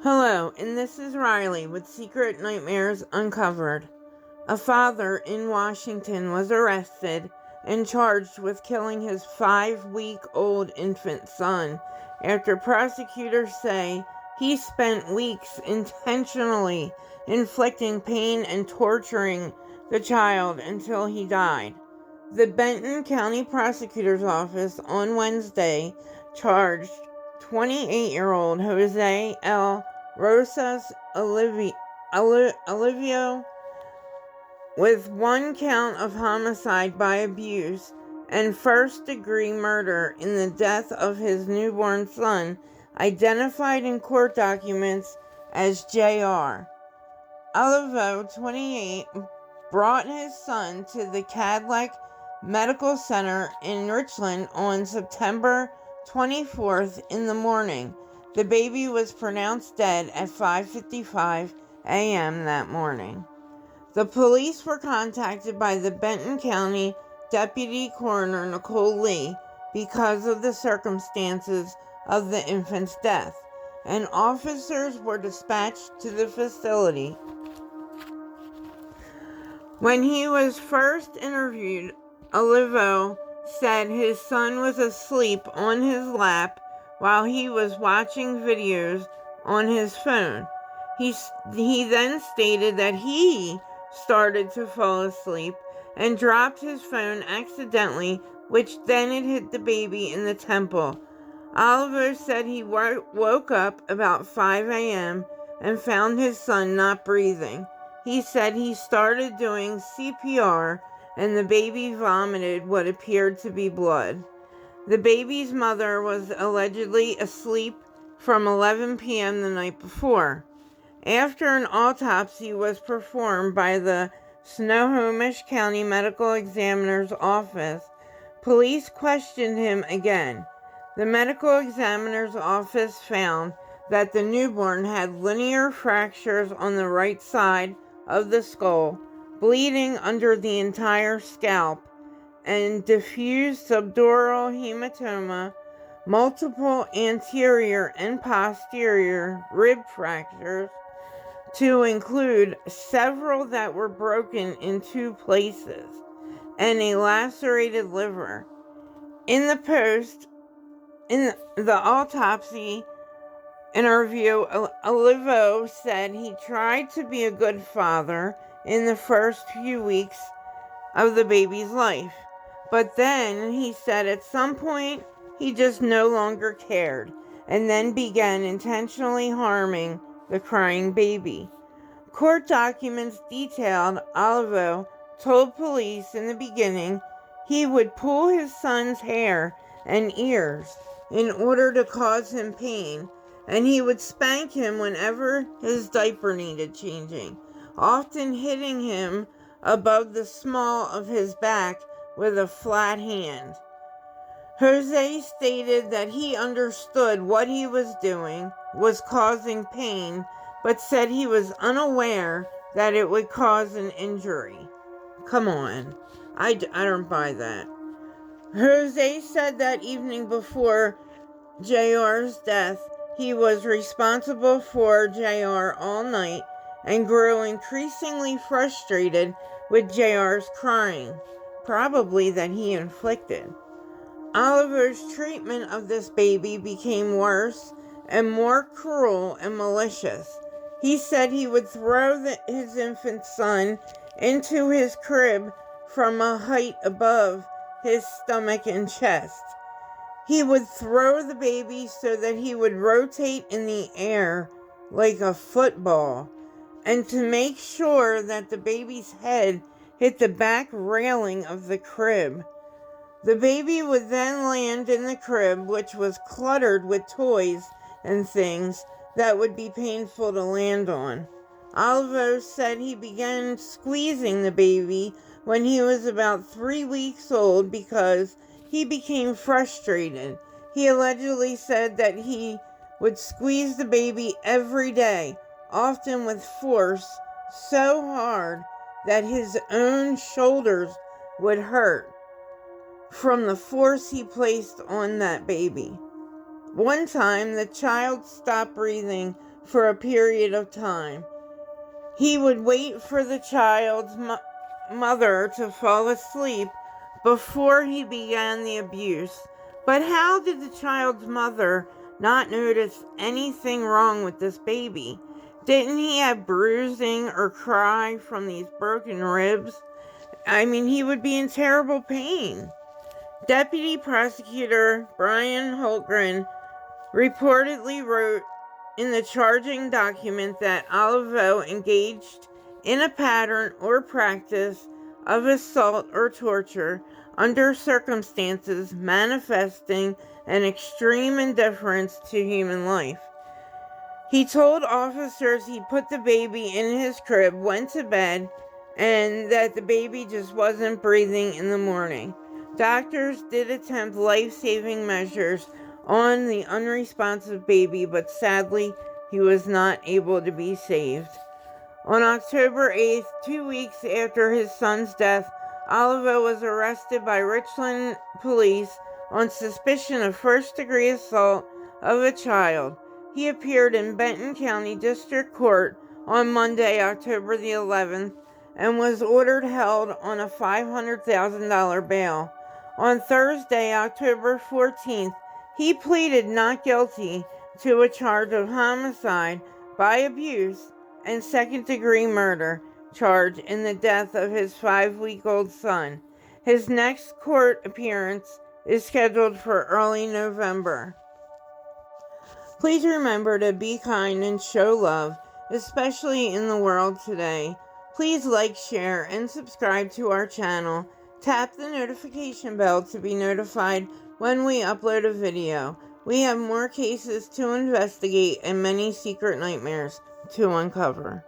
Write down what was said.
Hello, and this is Riley with Secret Nightmares Uncovered. A father in Washington was arrested and charged with killing his 5-week-old infant son after prosecutors say he spent weeks intentionally inflicting pain and torturing the child until he died. The Benton County Prosecutor's Office on Wednesday charged 28-year-old José Rojas Olivo with one count of homicide by abuse and first-degree murder in the death of his newborn son, identified in court documents as Jr. Olivo, 28, brought his son to the Cadillac Medical Center in Richland on September 24th in the morning. The baby was pronounced dead at 5:55 a.m. that morning. The police were contacted by the Benton County Deputy Coroner Nicole Lee because of the circumstances of the infant's death, and officers were dispatched to the facility. When he was first interviewed, Olivo said his son was asleep on his lap while he was watching videos on his phone. He then stated that he started to fall asleep and dropped his phone accidentally, which then it hit the baby in the temple. Oliver said he woke up about 5 a.m. and found his son not breathing. He said he started doing CPR and the baby vomited what appeared to be blood. The baby's mother was allegedly asleep from 11 p.m. the night before. After an autopsy was performed by the Snohomish County Medical Examiner's Office, police questioned him again. The medical examiner's office found that the newborn had linear fractures on the right side of the skull, bleeding under the entire scalp, and diffuse subdural hematoma, multiple anterior and posterior rib fractures, to include several that were broken in 2 places, and a lacerated liver. In the autopsy interview, Olivo said he tried to be a good father in the first few weeks of the baby's life, but then he said at some point he just no longer cared and then began intentionally harming the crying baby. Court documents detailed Olivo told police in the beginning he would pull his son's hair and ears in order to cause him pain, and he would spank him whenever his diaper needed changing, often hitting him above the small of his back with a flat hand. Jose stated that he understood what he was doing was causing pain, but said he was unaware that it would cause an injury. Come on, I don't buy that. Jose said that evening before JR's death, he was responsible for JR all night and grew increasingly frustrated with JR's crying, probably that he inflicted. Oliver's treatment of this baby became worse and more cruel and malicious. He said he would throw his infant son into his crib from a height above his stomach and chest. He would throw the baby so that he would rotate in the air like a football, and to make sure that the baby's head hit the back railing of the crib. The baby would then land in the crib, which was cluttered with toys and things that would be painful to land on. Olivo said he began squeezing the baby when he was about 3 weeks old because he became frustrated. He allegedly said that he would squeeze the baby every day, often with force, so hard that his own shoulders would hurt from the force he placed on that baby. One time, the child stopped breathing for a period of time. He would wait for the child's mother to fall asleep before he began the abuse. But how did the child's mother not notice anything wrong with this baby? Didn't he have bruising or cry from these broken ribs? I mean, he would be in terrible pain. Deputy Prosecutor Brian Holgren reportedly wrote in the charging document that Olivo engaged in a pattern or practice of assault or torture under circumstances manifesting an extreme indifference to human life. He told officers he put the baby in his crib, went to bed, and that the baby just wasn't breathing in the morning. Doctors did attempt life-saving measures on the unresponsive baby, but sadly, he was not able to be saved. On October 8th, 2 weeks after his son's death, Olivo was arrested by Richland police on suspicion of first-degree assault of a child. He appeared in Benton County District Court on Monday, October the 11th, and was ordered held on a $500,000 bail. On Thursday, October 14th, he pleaded not guilty to a charge of homicide by abuse and second-degree murder charge in the death of his 5-week-old son. His next court appearance is scheduled for early November. Please remember to be kind and show love, especially in the world today. Please like, share, and subscribe to our channel. Tap the notification bell to be notified when we upload a video. We have more cases to investigate and many secret nightmares to uncover.